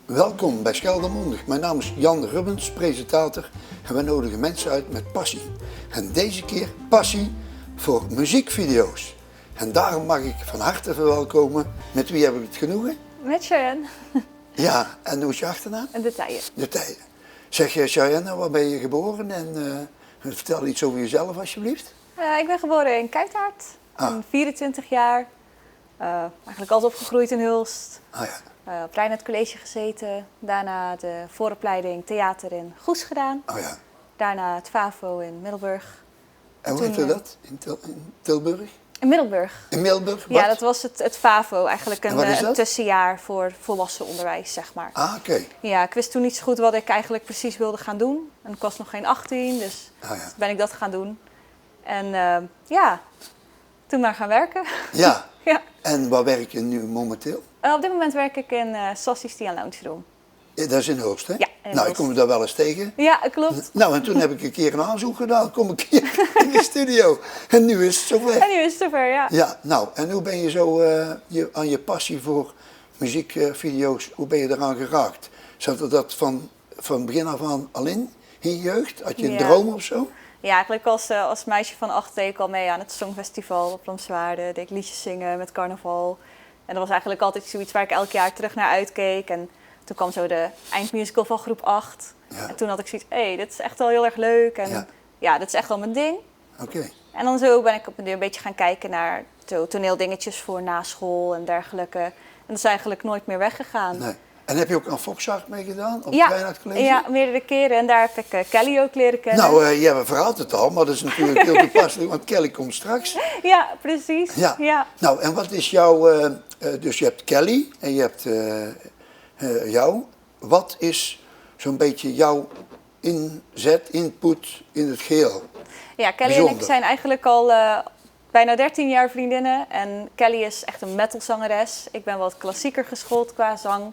Welkom bij Scheldermondig. Mijn naam is Jan Rubbens, presentator en we nodigen mensen uit met passie. En deze keer passie voor muziekvideo's. En daarom mag ik van harte verwelkomen. Met wie heb ik het genoegen? Met Cheyenne. Ja, en hoe is je achternaam? De Tijden. De Tijden. Zeg Cheyenne, waar ben je geboren en vertel iets over jezelf alsjeblieft. Ik ben geboren in Kuitaart, 24 jaar. Eigenlijk altijd opgegroeid in Hulst. Op Rijnert College gezeten. Daarna de vooropleiding theater in Goes gedaan. Daarna het FAVO in Middelburg. En hoe heette dat? In Tilburg? In Middelburg. In Middelburg? Ja, dat was het FAVO. Eigenlijk een tussenjaar voor volwassen onderwijs, zeg maar. Oké. Ja, ik wist toen niet zo goed wat ik eigenlijk precies wilde gaan doen. En ik was nog geen 18, dus ben ik dat gaan doen. En toen maar gaan werken. Ja. Ja. En waar werk je nu momenteel? Op dit moment werk ik in Sassy Tea Lounge Room. Dat is in Hulst, hè? Ja, nou, ik kom daar wel eens tegen. Ja, klopt. Nou, en toen heb ik een keer een aanzoek gedaan. Kom ik hier in de studio. En nu is het zover. En nu is het zover, ja. Ja, nou, en hoe ben je zo aan je passie voor muziekvideo's, hoe ben je eraan geraakt? Zat er dat van begin af aan al in je jeugd? Had je een droom of zo? Ja, eigenlijk als meisje van 8 deed ik al mee aan het Songfestival op Lamswaarde. Deed ik liedjes zingen met carnaval. En dat was eigenlijk altijd zoiets waar ik elk jaar terug naar uitkeek. En toen kwam zo de eindmusical van groep 8. Ja. En toen had ik zoiets, dit is echt wel heel erg leuk. En ja, dat is echt wel mijn ding. Oké. En dan zo ben ik op een beetje gaan kijken naar toneeldingetjes voor na school en dergelijke. En dat is eigenlijk nooit meer weggegaan. Nee. En heb je ook aan Foxart meegedaan op het Rijnert College? Ja, meerdere keren. En daar heb ik Kelly ook leren kennen. Nou, jij verhaalt het al, maar dat is natuurlijk heel toepasselijk, want Kelly komt straks. Ja, precies. Ja. Nou, en wat is jouw... dus je hebt Kelly en je hebt jou. Wat is zo'n beetje jouw input in het geheel? Ja, Kelly en ik zijn eigenlijk al bijna 13 jaar vriendinnen. En Kelly is echt een metalzangeres. Ik ben wat klassieker geschoold qua zang.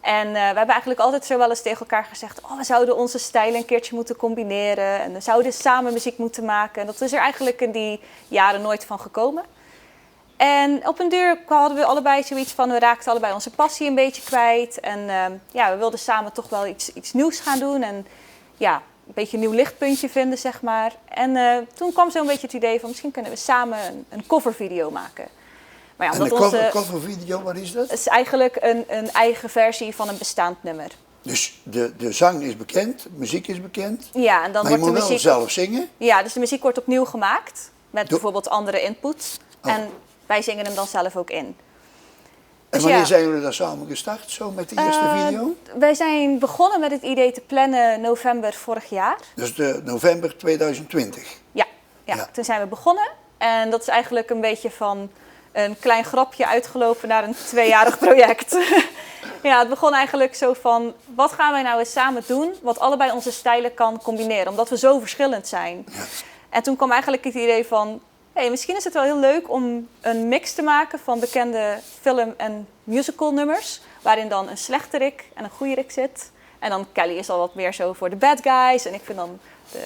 En we hebben eigenlijk altijd zo wel eens tegen elkaar gezegd... we zouden onze stijlen een keertje moeten combineren. En we zouden samen muziek moeten maken. En dat is er eigenlijk in die jaren nooit van gekomen. En op een duur hadden we allebei zoiets van... we raakten allebei onze passie een beetje kwijt. En we wilden samen toch wel iets nieuws gaan doen. En ja, een beetje een nieuw lichtpuntje vinden, zeg maar. En toen kwam zo'n beetje het idee van... misschien kunnen we samen een covervideo maken. Maar en een covervideo, wat is dat? Het is eigenlijk een eigen versie van een bestaand nummer. Dus de zang is bekend, de muziek is bekend. Ja, en dan maar wordt je moet de muziek wel zelf zingen? Ja, dus de muziek wordt opnieuw gemaakt. Met bijvoorbeeld andere input. En wij zingen hem dan zelf ook in. En wanneer zijn jullie daar samen gestart, zo met de eerste video? Wij zijn begonnen met het idee te plannen november vorig jaar. Dus november 2020? Ja, toen zijn we begonnen. En dat is eigenlijk een beetje van een klein grapje uitgelopen naar een 2-jarig project. Ja, het begon eigenlijk zo van, wat gaan wij nou eens samen doen... wat allebei onze stijlen kan combineren, omdat we zo verschillend zijn. Ja. En toen kwam eigenlijk het idee van... misschien is het wel heel leuk om een mix te maken van bekende film- en musicalnummers... waarin dan een slechterik en een goeierik zit. En dan Kelly is al wat meer zo voor de bad guys... en ik vind dan de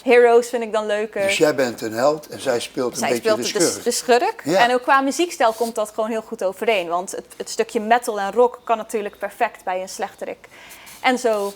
heroes vind ik dan leuker. Dus jij bent een held en zij speelt een beetje de schurk. De schurk. Ja. En ook qua muziekstijl komt dat gewoon heel goed overeen. Want het stukje metal en rock kan natuurlijk perfect bij een slechterik. En zo,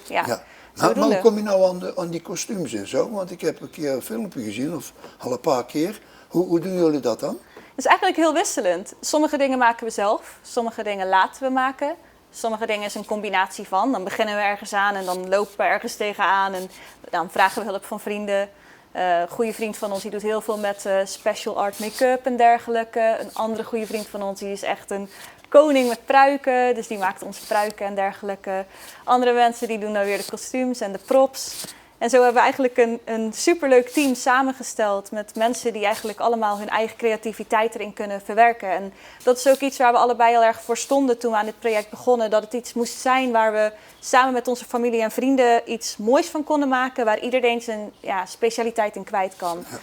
Maar hoe kom je nou aan die kostuums en zo? Want ik heb een keer een filmpje gezien, of al een paar keer. Hoe doen jullie dat dan? Het is eigenlijk heel wisselend. Sommige dingen maken we zelf, sommige dingen laten we maken. Sommige dingen is een combinatie van. Dan beginnen we ergens aan en dan lopen we ergens tegenaan. En dan vragen we hulp van vrienden. Een goede vriend van ons die doet heel veel met special art make-up en dergelijke. Een andere goede vriend van ons die is echt een koning met pruiken. Dus die maakt ons pruiken en dergelijke. Andere mensen die doen dan weer de kostuums en de props. En zo hebben we eigenlijk een superleuk team samengesteld met mensen die eigenlijk allemaal hun eigen creativiteit erin kunnen verwerken. En dat is ook iets waar we allebei heel erg voor stonden toen we aan dit project begonnen. Dat het iets moest zijn waar we samen met onze familie en vrienden iets moois van konden maken. Waar iedereen zijn specialiteit in kwijt kan. Ja.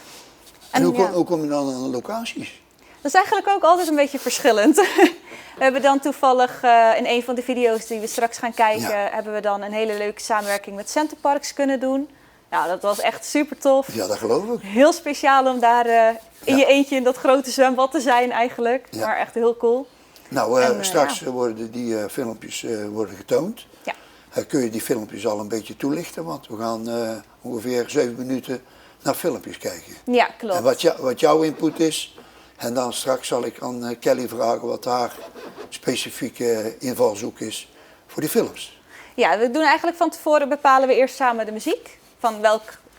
En hoe kom je dan aan de locaties? Dat is eigenlijk ook altijd een beetje verschillend. We hebben dan toevallig in een van de video's die we straks gaan kijken... hebben we dan een hele leuke samenwerking met Centerparks kunnen doen. Nou, dat was echt super tof. Ja, dat geloof ik. Heel speciaal om daar in je eentje in dat grote zwembad te zijn eigenlijk. Maar echt heel cool. Nou, En, straks ja. worden die filmpjes worden getoond. Ja. Kun je die filmpjes al een beetje toelichten? Want we gaan ongeveer 7 minuten naar filmpjes kijken. Ja, klopt. En wat jouw input is. En dan straks zal ik aan Kelly vragen wat haar specifieke invalshoek is voor die films. Ja, we doen eigenlijk van tevoren bepalen we eerst samen de muziek. Van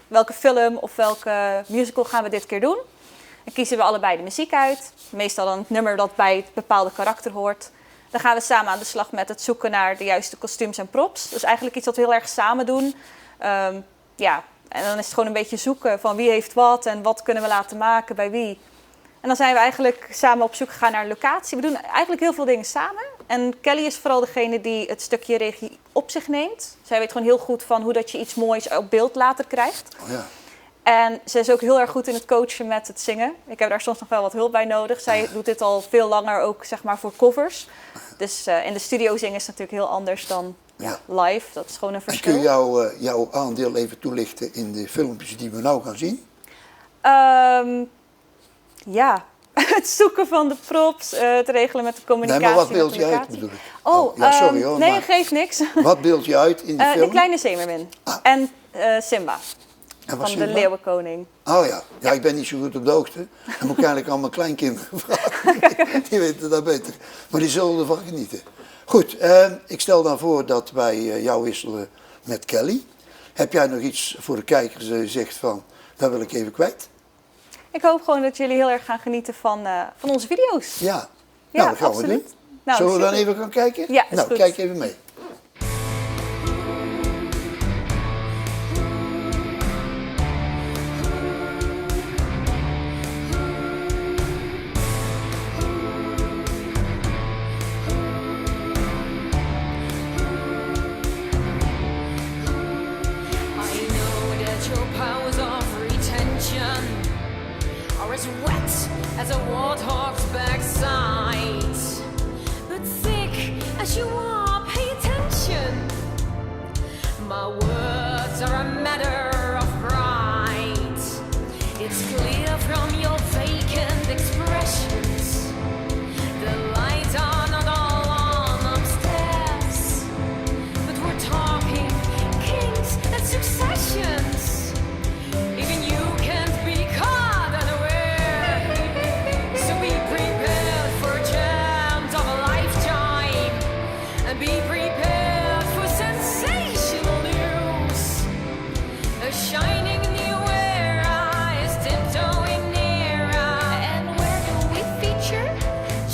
welke film of welke musical gaan we dit keer doen. Dan kiezen we allebei de muziek uit. Meestal dan het nummer dat bij het bepaalde karakter hoort. Dan gaan we samen aan de slag met het zoeken naar de juiste kostuums en props. Dus eigenlijk iets wat we heel erg samen doen. Ja, en dan is het gewoon een beetje zoeken van wie heeft wat en wat kunnen we laten maken bij wie. En dan zijn we eigenlijk samen op zoek gegaan naar een locatie. We doen eigenlijk heel veel dingen samen. En Kelly is vooral degene die het stukje regie op zich neemt. Zij weet gewoon heel goed van hoe dat je iets moois op beeld later krijgt. Oh ja. En ze is ook heel erg goed in het coachen met het zingen. Ik heb daar soms nog wel wat hulp bij nodig. Zij doet dit al veel langer ook zeg maar voor covers. Dus in de studio zingen is natuurlijk heel anders dan live. Dat is gewoon een En verschil. kun je jouw aandeel even toelichten in de filmpjes die we nou gaan zien? Ja, het zoeken van de props, het regelen met de communicatie. Nee, maar wat met beeld de je uit locatie. bedoel ik? Oh, ja, sorry hoor. nee, maar geeft niks. wat beeld je uit in de film? De kleine zeemermin. Ah. En Simba, En wat van Simba? de Leeuwenkoning. Oh ja. Ja, ik ben niet zo goed op de hoogte. Dan moet ik eigenlijk aan mijn kleinkinderen vragen. Die weten dat beter. Maar die zullen ervan genieten. Goed, ik stel dan voor dat wij jou wisselen met Kelly. Heb jij nog iets voor de kijkers dat je zegt van, dat wil ik even kwijt? Ik hoop gewoon dat jullie heel erg gaan genieten van onze video's. Ja. Ja, Nou, dat gaan absoluut. we doen. Nou, Zullen we dan super. even gaan kijken? Ja, is nou, goed. kijk even mee. I know that your powers of retention are as wet as a warthog's backside. But thick as you are, pay attention. My words are a matter of pride. It's clear from your vacant expressions. The lights are not all on upstairs, but we're talking kings and successions. Even you can't be caught unaware. So be prepared for gems of a lifetime, and be prepared for sensational news. A shining new era is tiptoeing nearer. And where do we feature?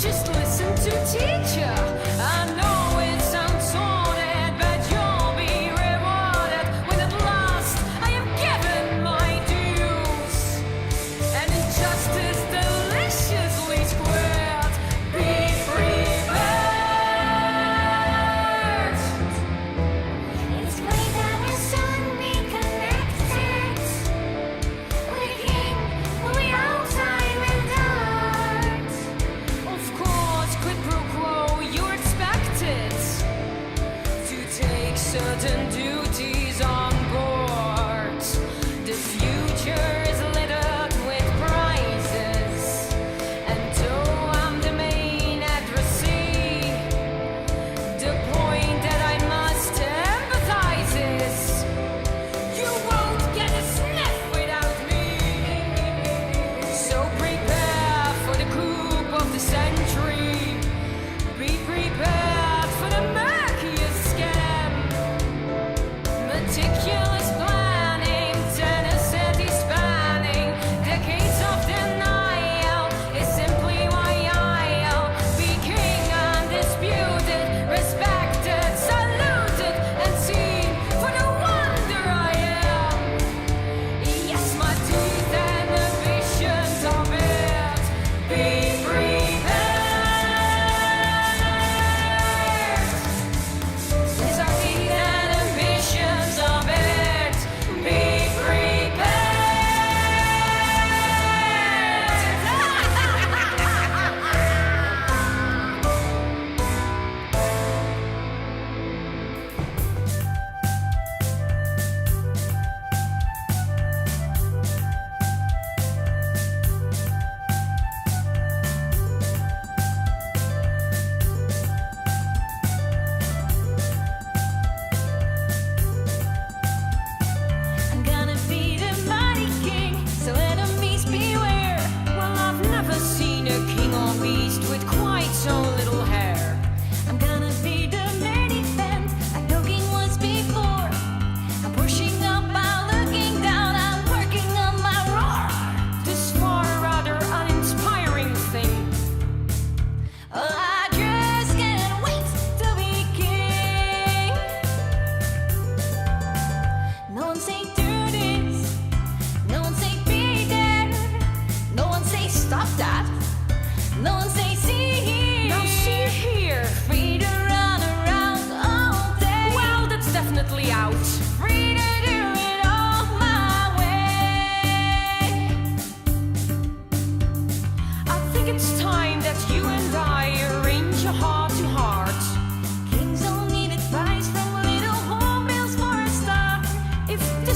Just listen to teacher. I know it sounds sordid, but you'll be rewarded when at last I am given my dues. And injustice deliciously squared. Be prepared. It's great that the sun be connected with a king who we all time endured. Of course, quid pro quo, you're expected to take certain duties on board. The future is littered with prizes, and though I'm the main addressee, the point that I must empathize is you won't get a sniff without me. So prepare for the coup of the century. Be prepared for the murkiest scam.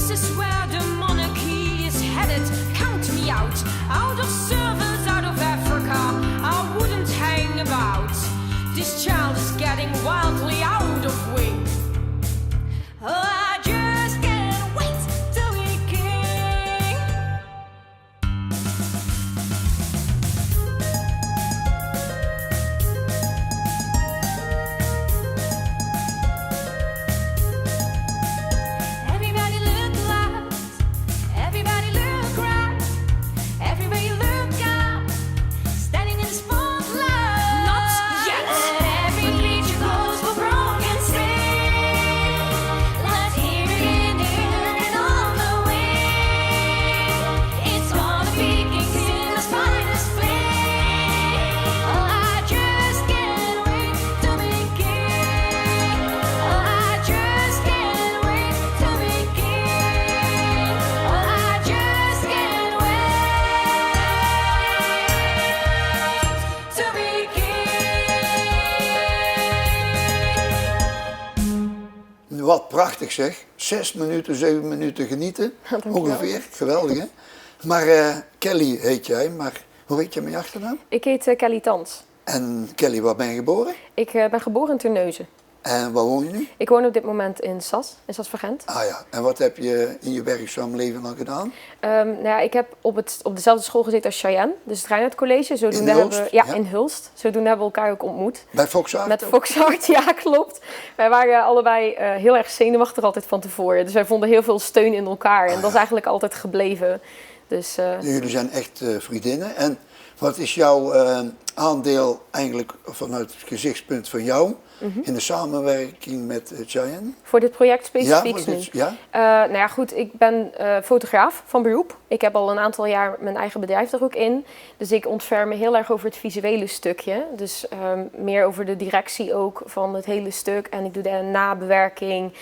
This is where the monarchy is headed. Count me out of service, out of Africa. I wouldn't hang about. This child is getting wildly out of wing. Oh, I just can't wait to be king. Everybody look loud, everybody look right, everybody look out, standing in the spotlight. Not yet. Every creature goes for broken string. Let's hear it in the air and on the wing. It's gonna be King's finest fling. Oh, I just can't wait to be king. Oh, I just can't wait to be king. Oh, I just can't wait to be king. Wat prachtig zeg. 6 minuten, 7 minuten genieten. Dankjewel. Ongeveer. Geweldig hè. Maar Kelly heet jij, maar hoe heet je met je achternaam? Ik heet Kelly Tans. En Kelly, waar ben je geboren? Ik ben geboren in Terneuzen. En waar woon je nu? Ik woon op dit moment in Sas van Gent. Ah ja, en wat heb je in je werkzaam leven al gedaan? Nou ja, ik heb op dezelfde school gezeten als Cheyenne, dus het Reinhard College. Zodoende In Hulst? hebben we, Ja. in Hulst. Zodoende hebben we elkaar ook ontmoet. Bij Foxhart? Met Foxhart, ja klopt. Wij waren allebei heel erg zenuwachtig altijd van tevoren. Dus wij vonden heel veel steun in elkaar. En dat is eigenlijk altijd gebleven. Dus, Jullie zijn echt vriendinnen. En wat is jouw aandeel eigenlijk vanuit het gezichtspunt van jou in de samenwerking met Cheyenne? voor dit project specifiek want nu. ja? Nou ja, goed, ik ben fotograaf van beroep. Ik heb al een aantal jaar mijn eigen bedrijf er ook in. Dus ik ontferm me heel erg over het visuele stukje. Dus meer over de directie ook van het hele stuk. En ik doe de nabewerking.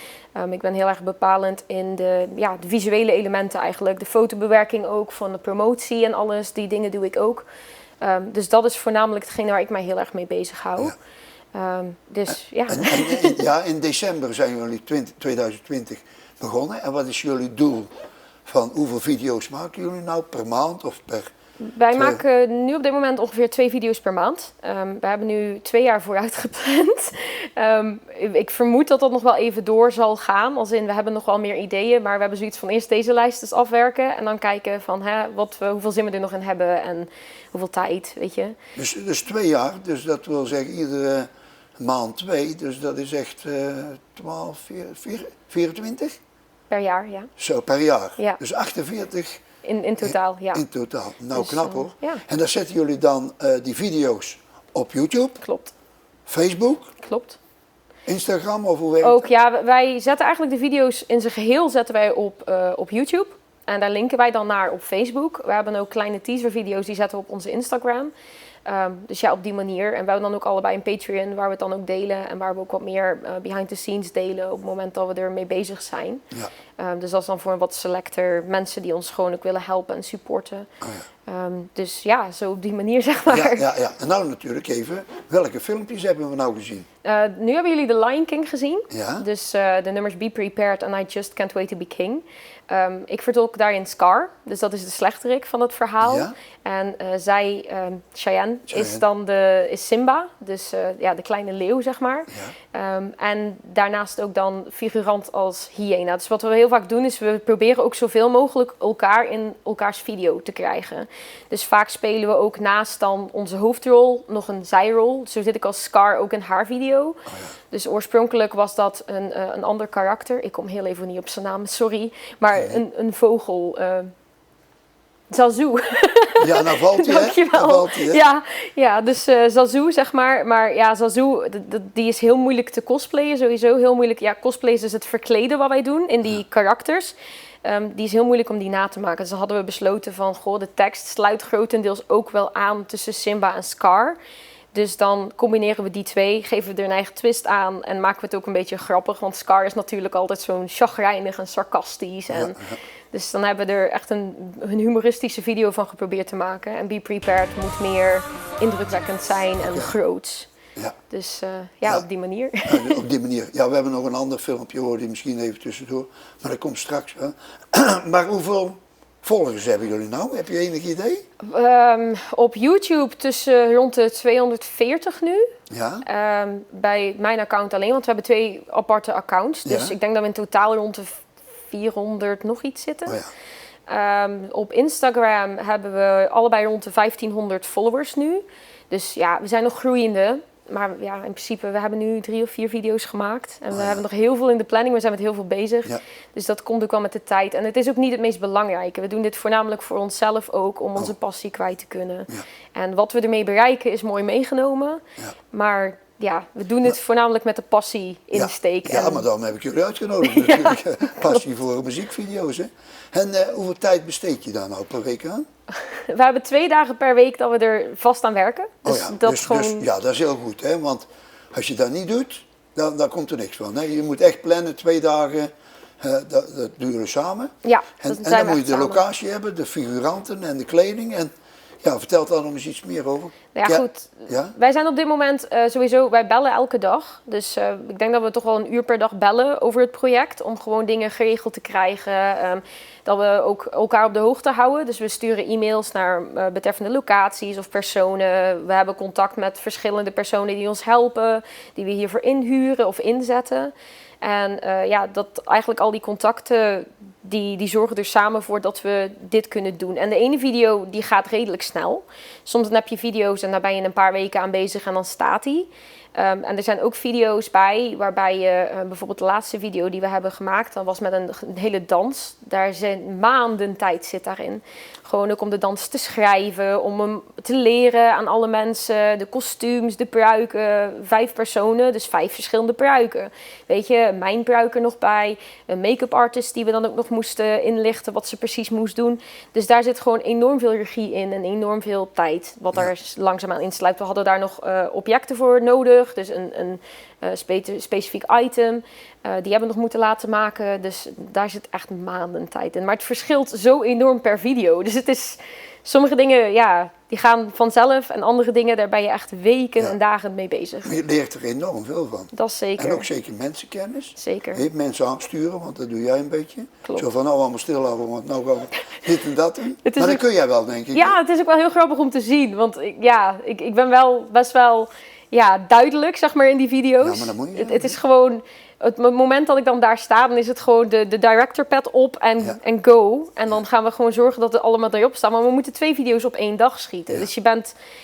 Ik ben heel erg bepalend in de visuele elementen eigenlijk. De fotobewerking ook, van de promotie en alles. Die dingen doe ik ook. Dus dat is voornamelijk hetgene waar ik mij heel erg mee bezig hou. Ja. Dus ja. Ja, in december zijn jullie 2020 begonnen. En wat is jullie doel? Van hoeveel video's maken jullie nou per maand of per... Wij maken nu op dit moment ongeveer 2 video's per maand. We hebben nu 2 jaar vooruit gepland. Ik vermoed dat dat nog wel even door zal gaan. Als in, we hebben nog wel meer ideeën, maar we hebben zoiets van eerst deze lijst eens afwerken. En dan kijken van hoeveel zin we er nog in hebben en hoeveel tijd, weet je. Dus 2 jaar, dus dat wil zeggen iedere maand 2. Dus dat is echt 12, 24? Per jaar, ja. Zo, per jaar. Ja. Dus 48 In totaal, ja. in totaal. Nou, Dus, knap hoor. ja. En dan zetten jullie dan die video's op YouTube, Klopt, Facebook, klopt. Instagram of hoe werkt Ook, dat? ja, wij zetten eigenlijk de video's in zijn geheel zetten wij op YouTube. En daar linken wij dan naar op Facebook. We hebben ook kleine teaservideo's, die zetten we op onze Instagram. Dus ja, op die manier. En we hebben dan ook allebei een Patreon waar we het dan ook delen. En waar we ook wat meer behind the scenes delen op het moment dat we ermee bezig zijn. Ja. Dus dat is dan voor een wat selecter mensen die ons gewoon ook willen helpen en supporten. Oh ja. Dus ja, zo op die manier zeg maar. Ja. En nou natuurlijk even, welke filmpjes hebben we nou gezien? Nu hebben jullie The Lion King gezien. Ja. Dus de nummers Be Prepared and I Just Can't Wait to Be King. Ik vertolk daarin Scar, dus dat is de slechterik van het verhaal. Ja. En zij, Cheyenne, is Simba, dus de kleine leeuw zeg maar. Ja. En daarnaast ook dan figurant als hyena. Dus wat we heel vaak doen is we proberen ook zoveel mogelijk elkaar in elkaars video te krijgen. Dus vaak spelen we ook naast dan onze hoofdrol nog een zijrol. Zo zit ik als Scar ook in haar video. Oh ja. Dus oorspronkelijk was dat een ander karakter. Ik kom heel even niet op zijn naam, sorry. Maar een vogel. Zazu. Ja, nou valt hij, hè? Dankjewel. Nou valt hij, hè? Ja, dus Zazu, zeg maar. Maar ja, Zazu, die is heel moeilijk te cosplayen, sowieso. Heel moeilijk. Ja, cosplay is dus het verkleden wat wij doen in die karakters. Die is heel moeilijk om die na te maken. Dus dan hadden we besloten van, de tekst sluit grotendeels ook wel aan tussen Simba en Scar. Dus dan combineren we die twee, geven we er een eigen twist aan en maken we het ook een beetje grappig. Want Scar is natuurlijk altijd zo'n chagrijnig en sarcastisch. En dus dan hebben we er echt een humoristische video van geprobeerd te maken. En Be Prepared moet meer indrukwekkend zijn en groots. Ja. Dus Ja. op die manier. Nou, op die manier. Ja, we hebben nog een ander filmpje, hoor die misschien even tussendoor. Maar dat komt straks wel. Maar hoeveel volgers hebben jullie nou? Heb je enig idee? Op YouTube tussen rond de 240 nu. Ja? Bij mijn account alleen, want we hebben 2 aparte accounts. Dus Ja. ik denk dat we in totaal rond de 400 nog iets zitten. Oh ja. Op Instagram hebben we allebei rond de 1500 followers nu. Dus ja, we zijn nog groeiende. Maar ja, in principe, we hebben nu 3 of 4 video's gemaakt. En we hebben nog heel veel in de planning. We zijn met heel veel bezig. Ja. Dus dat komt ook wel met de tijd. En het is ook niet het meest belangrijke. We doen dit voornamelijk voor onszelf ook, om onze passie kwijt te kunnen. Ja. En wat we ermee bereiken is mooi meegenomen. Ja. Maar ja, we doen het voornamelijk met de passie insteek. Ja, maar dan heb ik jullie uitgenodigd natuurlijk. Passie voor muziekvideo's, hè. En hoeveel tijd besteed je daar nou per week aan? We hebben 2 dagen per week dat we er vast aan werken. Dus dat is gewoon... dus ja, dat is heel goed, hè. Want als je dat niet doet, dan komt er niks van. Hè. Je moet echt plannen, 2 dagen, dat duren samen. Ja, En dat dan zijn we moet je echt de samen. locatie hebben, de figuranten en de kleding. En ja, vertel daar nog eens iets meer over. Nou ja, goed. Ja? Wij zijn op dit moment sowieso, wij bellen elke dag. Dus ik denk dat we toch wel 1 uur per dag bellen over het project. Om gewoon dingen geregeld te krijgen. Dat we ook elkaar op de hoogte houden. Dus we sturen e-mails naar betreffende locaties of personen. We hebben contact met verschillende personen die ons helpen. Die we hiervoor inhuren of inzetten. En dat eigenlijk al die contacten, die zorgen er samen voor dat we dit kunnen doen. En de ene video die gaat redelijk snel. Soms dan heb je video's en daar ben je een paar weken aan bezig en dan staat die. En er zijn ook video's bij waarbij je, bijvoorbeeld de laatste video die we hebben gemaakt, dat was met een hele dans. Daar zijn maanden tijd zit daarin. Gewoon ook om de dans te schrijven, om hem te leren aan alle mensen. De kostuums, de pruiken, 5 personen, dus 5 verschillende pruiken. Weet je, mijn pruik er nog bij. Een make-up artist die we dan ook nog moesten inlichten wat ze precies moest doen. Dus daar zit gewoon enorm veel regie in en enorm veel tijd wat er langzaamaan insluit. We hadden daar nog objecten voor nodig, dus een specifiek item. Die hebben we nog moeten laten maken, dus daar zit echt maanden tijd in. Maar het verschilt zo enorm per video. Dus het is, sommige dingen, ja, die gaan vanzelf en andere dingen, daar ben je echt weken en dagen mee bezig. Maar je leert er enorm veel van. Dat is zeker. En ook zeker mensenkennis. Zeker. He, mensen aansturen, want dat doe jij een beetje. Klopt. Zo van, nou allemaal stilhouden, want nou gaan we dit en dat doen. Het is Maar dat ook- kun jij wel, denk ik. Ja, het is ook wel heel grappig om te zien. Want ik ben wel best wel duidelijk, zeg maar, in die video's. Ja, maar dat moet je Het is gewoon, het moment dat ik dan daar sta, dan is het gewoon de director pad op en go. En dan gaan we gewoon zorgen dat het allemaal erop staat. Maar we moeten 2 video's op 1 dag schieten. Ja. Dus je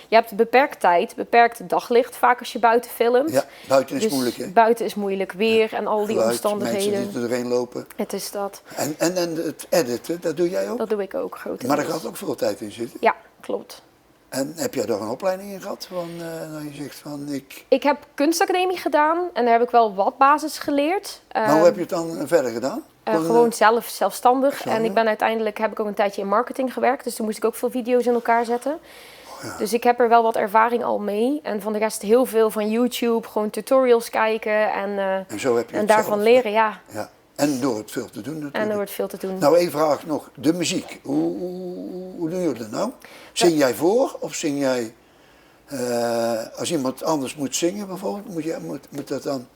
hebt beperkt tijd, beperkt daglicht vaak als je buiten filmt. Ja, buiten is Dus moeilijk, hè. buiten is moeilijk, weer en al die Geluid, omstandigheden. mensen die er doorheen lopen. Het is dat. En het editen, dat doe jij ook? Dat doe ik ook grotendeels. Maar daar gaat ook veel tijd in zitten. Ja, klopt. En heb jij daar een opleiding in gehad? Van, nou, je zegt van, Ik heb kunstacademie gedaan en daar heb ik wel wat basis geleerd. maar hoe heb je het dan verder gedaan? Gewoon zelfstandig. Zelf, En ik ben uiteindelijk, heb ik ook een tijdje in marketing gewerkt. Dus toen moest ik ook veel video's in elkaar zetten. Dus ik heb er wel wat ervaring al mee. En van de rest heel veel van YouTube, gewoon tutorials kijken en zo heb je het daarvan zelf, leren, ja. Ja. En door het veel te doen natuurlijk. En er wordt veel te doen. Nou, één vraag nog. De muziek. Hoe doen jullie dat nou? Zing jij voor of zing jij... als iemand anders moet zingen bijvoorbeeld, moet dat dan...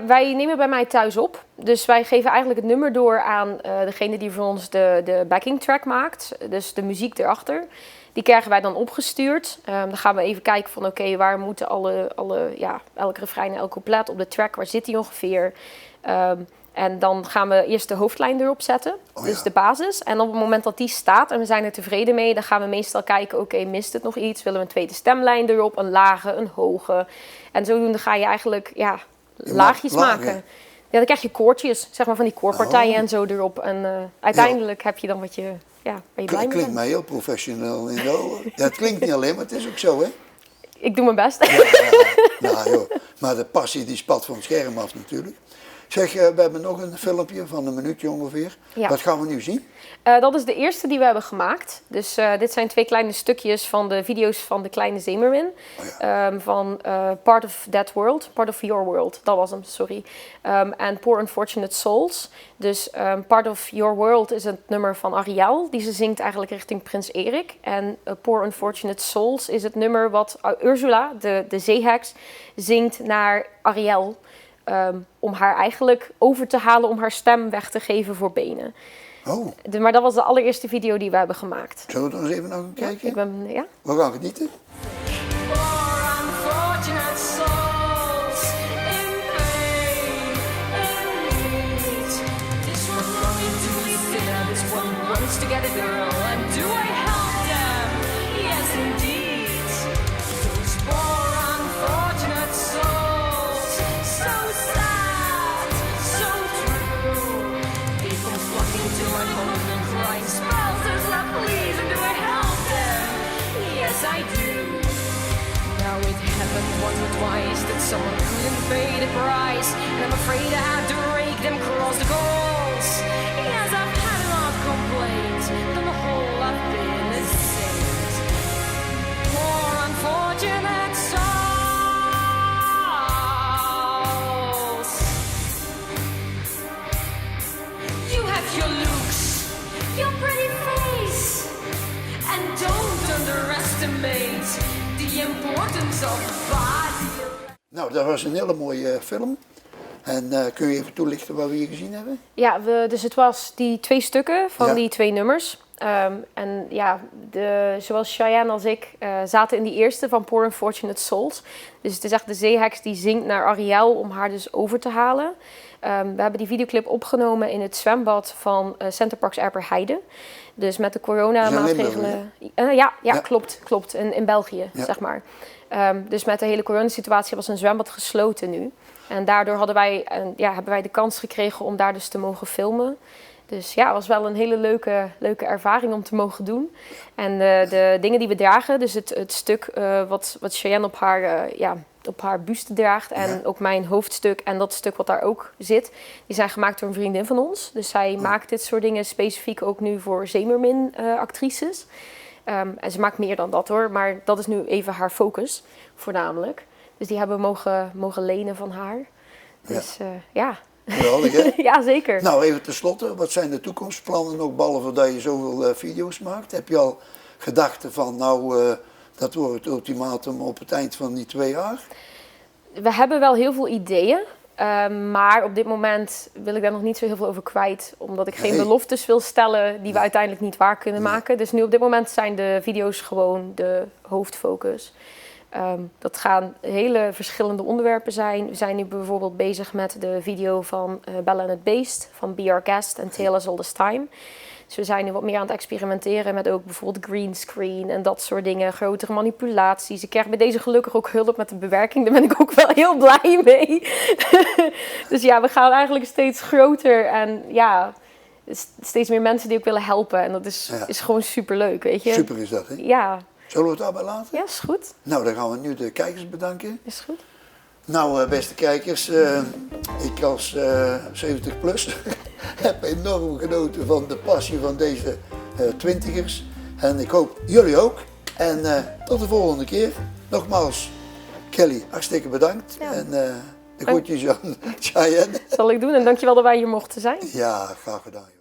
Wij nemen bij mij thuis op. Dus wij geven eigenlijk het nummer door aan degene die voor ons de backing track maakt. Dus de muziek erachter. Die krijgen wij dan opgestuurd. Dan gaan we even kijken van oké, waar moeten elk refrein en elk couplet op de track, waar zit die ongeveer? En dan gaan we eerst de hoofdlijn erop zetten, dus de basis. En op het moment dat die staat en we zijn er tevreden mee, dan gaan we meestal kijken, oké, mist het nog iets? Willen we een tweede stemlijn erop, een lage, een hoge? En zodoende ga je eigenlijk laagjes maken. Ja, dan krijg je koortjes, zeg maar van die koorpartijen en zo erop. En uiteindelijk heb je dan wat je, waar je blij mee Klinkt bent. mij heel professioneel in de oren. Ja, het klinkt niet alleen, maar het is ook zo, hè? Ik doe mijn best. Nou joh, maar de passie die spat van het scherm af natuurlijk. Zeg, we hebben nog een filmpje van een minuutje ongeveer. Ja. Wat gaan we nu zien? Dat is de eerste die we hebben gemaakt. Dus dit zijn 2 kleine stukjes van de video's van de kleine Zemermin. Van Part of That World, Part of Your World, dat was hem, sorry. En Poor Unfortunate Souls. Dus Part of Your World is het nummer van Ariel, die ze zingt eigenlijk richting Prins Erik. En Poor Unfortunate Souls is het nummer wat Ursula, de zeeheks, zingt naar Ariel. Om haar eigenlijk over te halen om haar stem weg te geven voor benen. Oh, Maar dat was de allereerste video die we hebben gemaakt. zullen we er eens even naar gaan kijken? Ja? We gaan genieten. Poor unfortunate souls in pain, in need. This one longing to live there, this one wants to get a girl, and do I help them? Yes, indeed. Those poor unfortunate souls, so sad, so true. People flocking to my home and crying, spouses, love, please, and do I help them? Yes, I do. Now it happened once or twice that someone couldn't pay the price, and I'm afraid I have to rake them across the goals. Yes, I've had enough complaints, then the whole I've been a saint. Poor unfortunate souls. You have your looks, your pretty face, and don't underestimate the importance of body. Nou, dat was een hele mooie film. En kun je even toelichten wat we hier gezien hebben? Ja, dus het was die 2 stukken van Ja. die 2 nummers. En ja, zoals Cheyenne als ik zaten in die eerste van Poor Unfortunate Souls. Dus het is echt de zeeheks die zingt naar Ariel om haar dus over te halen. We hebben die videoclip opgenomen in het zwembad van Centerparks Erperheide. Dus met de coronamaatregelen. Ja, klopt. In België, Ja. zeg maar. Dus met de hele coronasituatie was een zwembad gesloten nu. En daardoor hebben wij de kans gekregen om daar dus te mogen filmen. Dus ja, het was wel een hele leuke ervaring om te mogen doen. En de dingen die we dragen, dus het stuk wat Cheyenne op haar buste draagt en ook mijn hoofdstuk en dat stuk wat daar ook zit, die zijn gemaakt door een vriendin van ons. Dus zij maakt dit soort dingen specifiek ook nu voor Zemermin actrices. En ze maakt meer dan dat hoor, maar dat is nu even haar focus voornamelijk. Dus die hebben we mogen lenen van haar. Dus ja. Geweldig, hè? Ja, zeker. Nou, even tenslotte, wat zijn de toekomstplannen nog, behalve dat je zoveel video's maakt? Heb je al gedachten van, dat wordt het ultimatum op het eind van die 2 jaar? We hebben wel heel veel ideeën, maar op dit moment wil ik daar nog niet zo heel veel over kwijt. Omdat ik geen beloftes wil stellen die we uiteindelijk niet waar kunnen maken. Dus nu op dit moment zijn de video's gewoon de hoofdfocus. Dat gaan hele verschillende onderwerpen zijn. We zijn nu bijvoorbeeld bezig met de video van Bella and the Beast, van Be Our Guest en Tale Us All This Time. Dus we zijn nu wat meer aan het experimenteren met ook bijvoorbeeld greenscreen en dat soort dingen, grotere manipulaties. Ik krijg bij deze gelukkig ook hulp met de bewerking, daar ben ik ook wel heel blij mee. Dus ja, we gaan eigenlijk steeds groter en ja, steeds meer mensen die ook willen helpen. En dat is gewoon superleuk, weet je. Super is dat, hè? Ja. Zullen we het daarbij laten? Ja, is goed. Nou, dan gaan we nu de kijkers bedanken. Is goed. Nou, beste kijkers, ik als 70 plus heb enorm genoten van de passie van deze 20ers. En ik hoop jullie ook. En tot de volgende keer. Nogmaals, Kelly, hartstikke bedankt. Ja. En de groetjes aan Cheyenne. Zal ik doen en dankjewel dat wij hier mochten zijn. Ja, graag gedaan.